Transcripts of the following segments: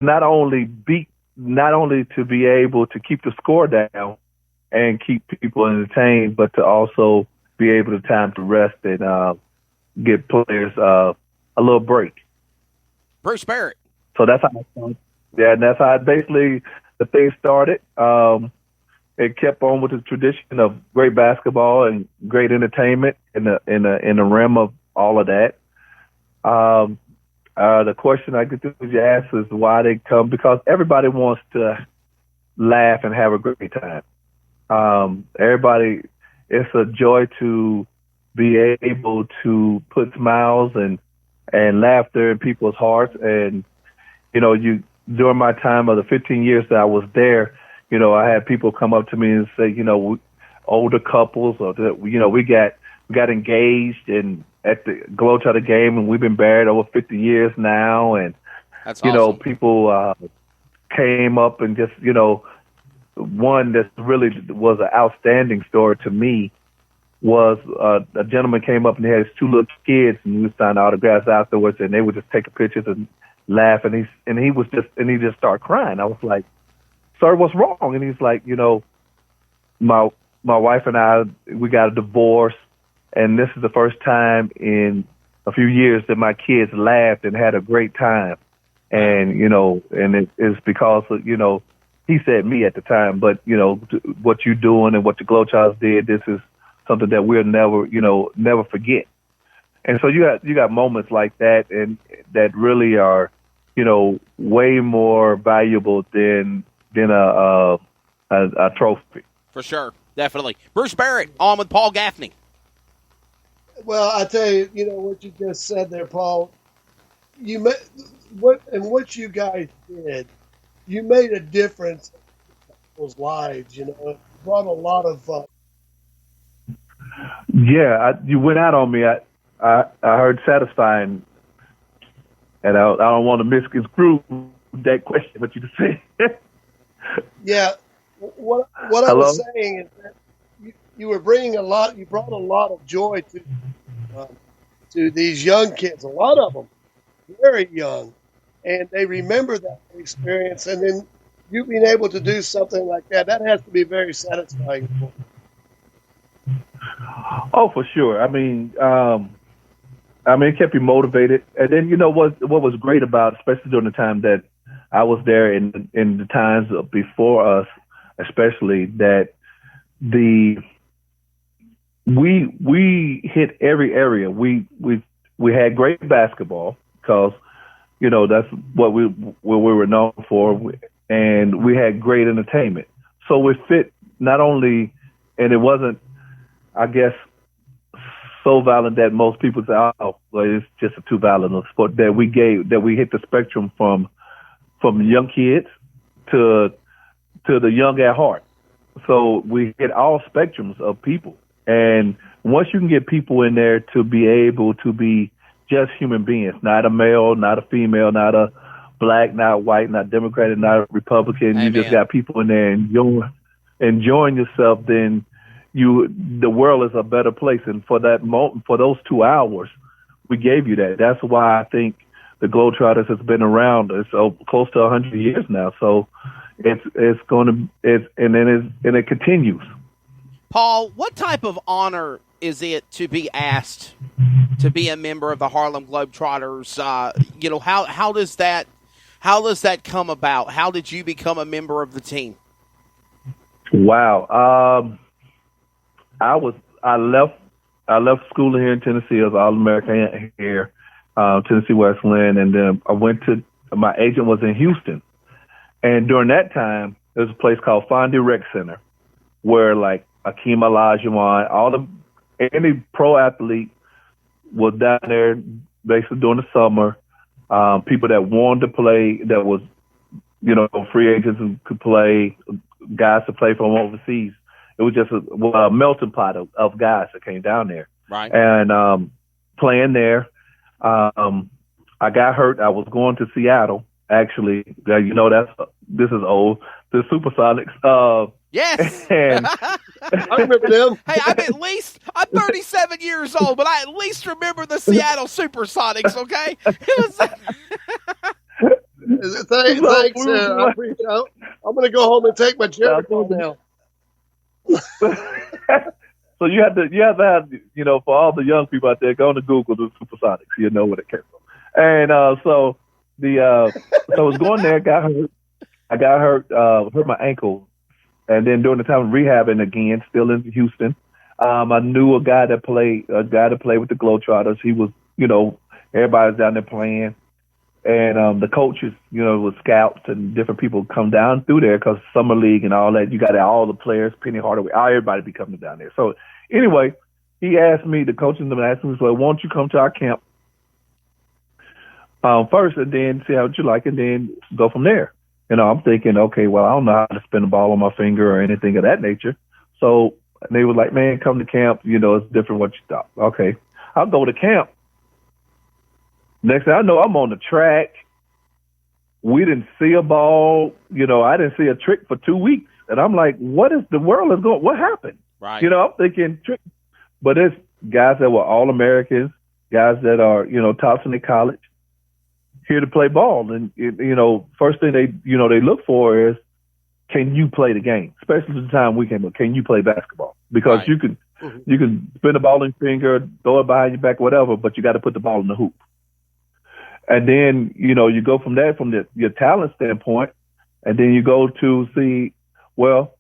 not only to be able to keep the score down and keep people entertained, but to also be able to time to rest and get players a little break. Bruce Barrett. So that's how and that's how basically the thing started. It kept on with the tradition of great basketball and great entertainment in the realm of all of that. The question I get to ask is why they come, because everybody wants to laugh and have a great time. Everybody, it's a joy to be able to put smiles and laughter in people's hearts. And, during my time of the 15 years that I was there, I had people come up to me and say, older couples, or we got engaged and at the Globetrotter game, and we've been married over 50 years now. And that's awesome. People came up and just one that really was an outstanding story to me was a gentleman came up and he had his two little kids, and he was signing autographs afterwards, and they would just take pictures and laugh, and he just started crying. I was like, "Sir, what's wrong?" And he's like, my wife and I, we got a divorce, and this is the first time in a few years that my kids laughed and had a great time. And, and it's because of, he said me at the time, but, what you're doing and what the Globetrotters did, this is something that we'll never forget. And so you got moments like that, and that really are, way more valuable than a trophy. For sure. Definitely. Bruce Barrett on with Paul Gaffney. Well, I tell you, what you just said there, Paul, what you guys did, you made a difference in people's lives, It brought a lot of you went out on me. I heard satisfying, and I don't want to misconstrue that question, but you just said. Yeah, what I was saying is that you were bringing you brought a lot of joy to these young kids, a lot of them very young, and they remember that experience, and then you being able to do something like that has to be very satisfying. Oh, for sure. I mean, it kept you motivated. And then, what was great about, especially during the time that I was there in the times before us, especially, that we hit every area. We had great basketball because, that's what we were known for, and we had great entertainment. So it fit not only, and it wasn't, I guess, so violent that most people say, "Oh, well, it's just a too violent a sport." That we hit the spectrum from young kids to the young at heart. So we hit all spectrums of people. And once you can get people in there to be able to be just human beings, not a male, not a female, not a black, not white, not Democratic, not Republican, Amen. You just got people in there enjoying yourself, then the world is a better place. And for that moment, for those 2 hours, we gave you that. That's why I think the Globetrotters has been around. It's close to 100 years now. So and it continues. Paul, what type of honor is it to be asked to be a member of the Harlem Globetrotters? How does that come about? How did you become a member of the team? Wow. I left school here in Tennessee as an All-American here, Tennessee Westland, and then I went to, my agent was in Houston. And during that time, there was a place called Fondy Rec Center where like Akeem Olajuwon, any pro athlete was down there basically during the summer. People that wanted to play, that was, free agents who could play, guys to play from overseas. It was just a melting pot of guys that came down there. Right. And playing there, I got hurt. I was going to Seattle, actually. This is old. The Supersonics. Yes. And I remember them. Hey, I'm 37 years old, but I at least remember the Seattle Supersonics, okay? Thanks. I appreciate it. I'm going to go home and take my Jericho now. So you have to have, for all the young people out there, go to Google the Supersonics. You know where it came from. And so I was going there, got hurt. I got hurt my ankle, and then during the time of rehabbing again, still in Houston, I knew a guy that played with the Globetrotters. He was, everybody's down there playing, and the coaches, with scouts and different people come down through there because summer league and all that. You got all the players, Penny Hardaway, everybody be coming down there. So anyway, he asked me, the coaches asked me, well, why don't you come to our camp first, and then see how you like, and then go from there. I'm thinking, okay, well, I don't know how to spin a ball on my finger or anything of that nature. So they were like, man, come to camp. It's different what you thought. Okay, I'll go to camp. Next thing I know, I'm on the track. We didn't see a ball. I didn't see a trick for 2 weeks. And I'm like, what is the world is going? What happened? Right. I'm thinking trick. But it's guys that were All-Americans, guys that are, tops in the college, here to play ball. And, first thing they look for is, can you play the game? Especially the time we came up, can you play basketball? Because right. you can spin the ball in your finger, throw it behind your back, whatever, but you got to put the ball in the hoop. And then, you go from there, from your talent standpoint, and then you go to see, well,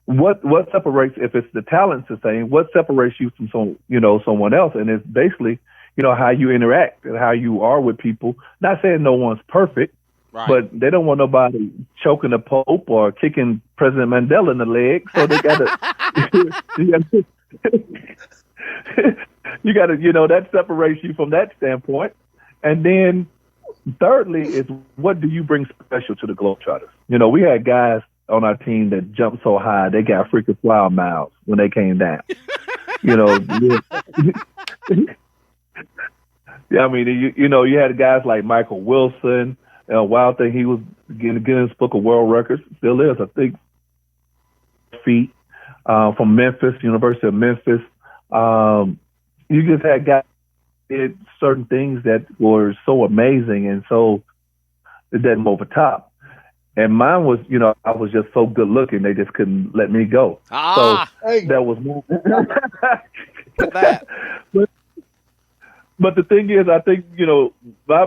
what separates, if it's the talent's the same, what separates you from someone else? And it's basically, how you interact and how you are with people. Not saying no one's perfect, right, but they don't want nobody choking the Pope or kicking President Mandela in the leg. So they got to, you got to, that separates you from that standpoint. And then thirdly is, what do you bring special to the Globetrotters? We had guys on our team that jumped so high, they got freaking flower mouths when they came down. I mean, you had guys like Michael Wilson, Wild Thing. He was getting Guinness Book of World Records, still is, I think, feet from Memphis, University of Memphis. You just had guys did certain things that were so amazing and so it didn't over top. And mine was, I was just so good looking, they just couldn't let me go. So that was more. that. But the thing is, I think, my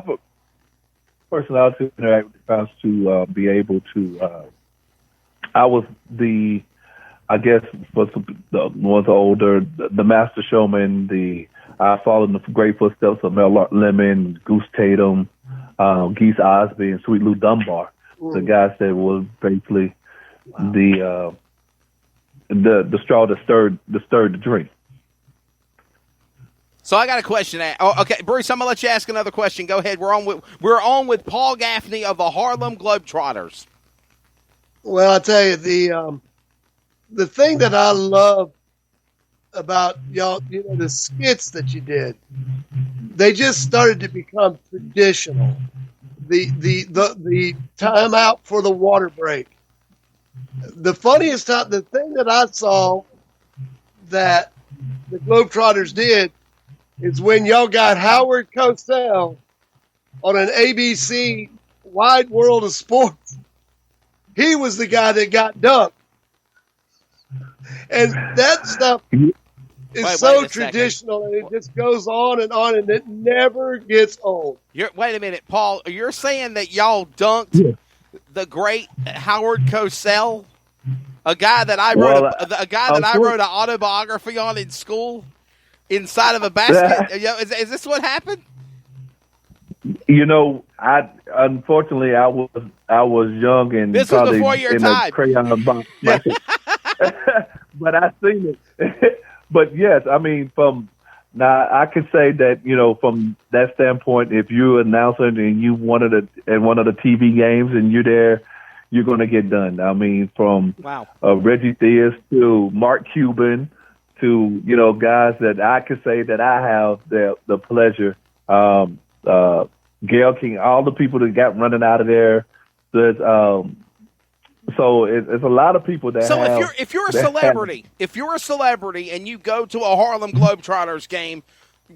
personality to interact with the fans to be able to, I was I guess, for the ones older, the master showman, I followed in the great footsteps of Mel Lemon, Goose Tatum, Geese Osby, and Sweet Lou Dunbar. The guys that was basically the straw that stirred the drink. So I got a question. Okay, Bruce, I'm gonna let you ask another question. Go ahead. We're on with Paul Gaffney of the Harlem Globetrotters. Well, I tell you, the thing that I love about y'all, the skits that you did, they just started to become traditional. The time out for the water break. The funniest time, the thing that I saw that the Globetrotters did is when y'all got Howard Cosell on an ABC Wide World of Sports. He was the guy that got dunked. And that stuff is so traditional, and it just goes on, and it never gets old. Wait a minute, Paul. You're saying that y'all dunked the great Howard Cosell, a guy that I wrote I wrote an autobiography on in school, inside of a basket. Is this what happened? Unfortunately I was young and this was before your time. Crayon box. But I seen it. But yes, I mean, I can say that, from that standpoint, if you're an announcer and you wanted at one of the TV games and you're there, you're going to get done. I mean, from Reggie Theus to Mark Cuban to, guys that I could say that I have the pleasure, Gail King, all the people that got running out of there. So it's a lot of people that. So if you're a celebrity and you go to a Harlem Globetrotters game,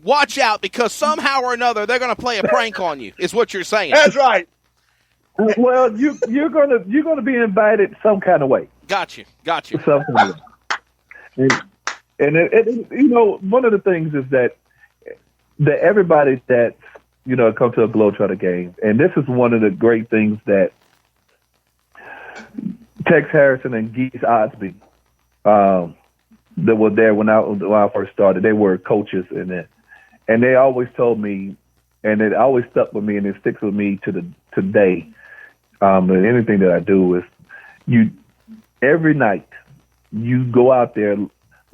watch out because somehow or another they're going to play a prank on you. Is what you're saying? That's right. Well, you're gonna be invited some kind of way. Got you. Some kind of way. And one of the things is that everybody that come to a Globetrotter game, and this is one of the great things that Tex Harrison and Geese Osby, that were there when I first started. They were coaches in it, and they always told me, and it always stuck with me, and it sticks with me to today. Anything that I do is every night you go out there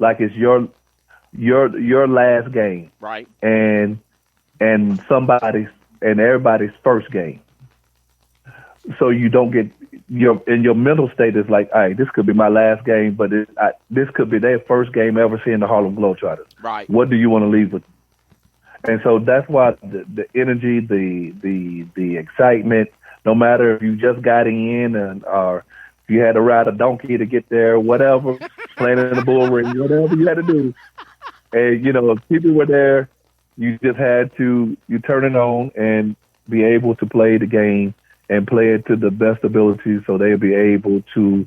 like it's your last game, right? And everybody's first game. So you don't get your mental state is like, all right, this could be my last game, but this could be their first game ever seeing the Harlem Globetrotters. Right. What do you want to leave with? And so that's why the energy, the excitement, no matter if you just got in or if you had to ride a donkey to get there, whatever, playing in the bull ring, whatever you had to do. And, if people were there, you just had to turn it on and be able to play the game and play it to the best ability so they'll be able to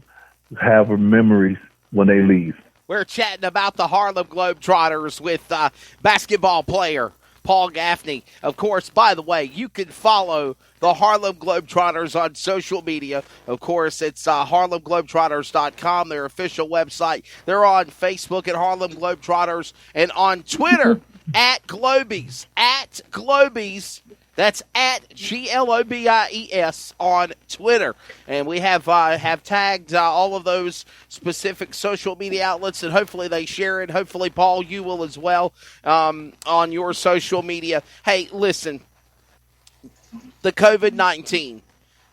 have memories when they leave. We're chatting about the Harlem Globetrotters with basketball player Paul Gaffney. Of course, by the way, you can follow the Harlem Globetrotters on social media. Of course, it's harlemglobetrotters.com, their official website. They're on Facebook at Harlem Globetrotters and on Twitter at Globies. At Globies. That's at GLOBIES on Twitter. And we have tagged all of those specific social media outlets, and hopefully they share it. Hopefully, Paul, you will as well on your social media. Hey, listen, the COVID-19,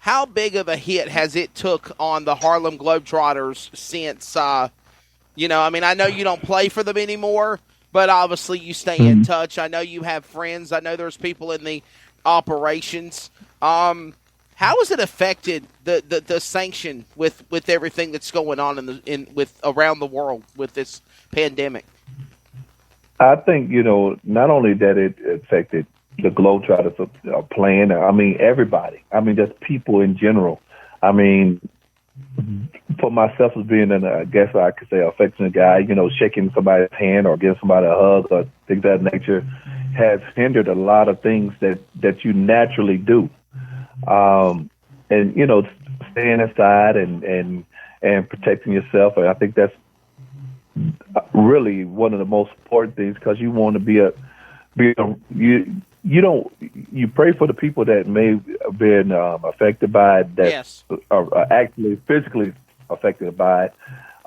how big of a hit has it took on the Harlem Globetrotters since, I know you don't play for them anymore, but obviously you stay in touch. I know you have friends. I know there's people in the operations. How has it affected the sanction with everything that's going on with around the world with this pandemic? I think not only that it affected the Globetrotters playing. I mean everybody. I mean just people in general. I mean, for myself as being I guess I could say affectionate guy, shaking somebody's hand or giving somebody a hug or things of that nature has hindered a lot of things that you naturally do. And, staying inside and protecting yourself. And I think that's really one of the most important things because you want to you pray for the people that may have been affected by it, that yes. are actually physically affected by it.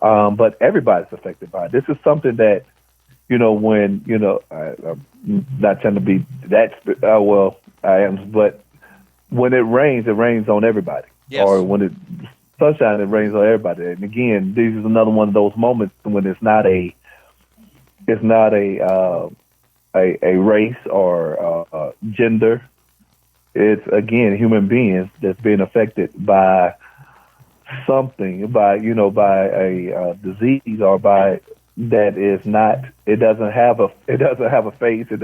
But everybody's affected by it. This is something that, when, I'm not trying to be that, I am, but when it rains on everybody. Yes. Or when it's sunshine, it rains on everybody. And again, this is another one of those moments when it's not a race or gender. It's, again, human beings that's being affected by something, by a disease or by that is not. It doesn't have a face. It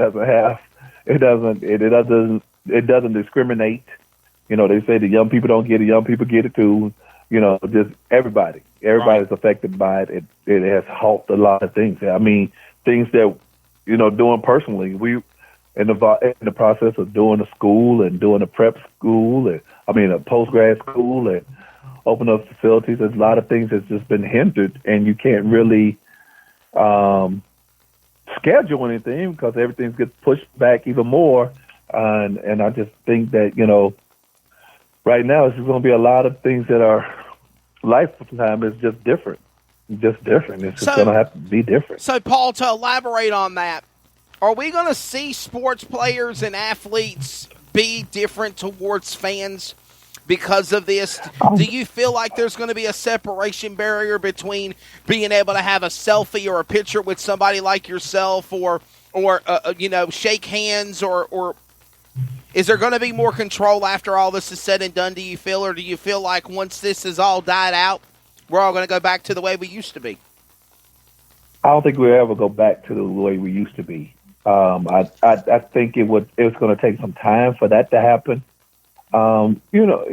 doesn't discriminate. They say the young people don't get it. Young people get it too. Just everybody. Everybody's right. Affected by it. It has halted a lot of things. I mean, things that doing personally. We in the process of doing a school and doing a prep school and a post-grad school and open up facilities. There's a lot of things that's just been hindered, and you can't really schedule anything because everything gets pushed back even more. And I just think that right now it's going to be a lot of things that are lifetime is just different. It's just going to have to be different. So, Paul, to elaborate on that, are we going to see sports players and athletes be different towards fans because of this? Do you feel like there's going to be a separation barrier between being able to have a selfie or a picture with somebody like yourself or shake hands or is there going to be more control after all this is said and done, do you feel, or do you feel like once this is all died out, we're all going to go back to the way we used to be? I don't think we'll ever go back to the way we used to be. I think it was going to take some time for that to happen. You know,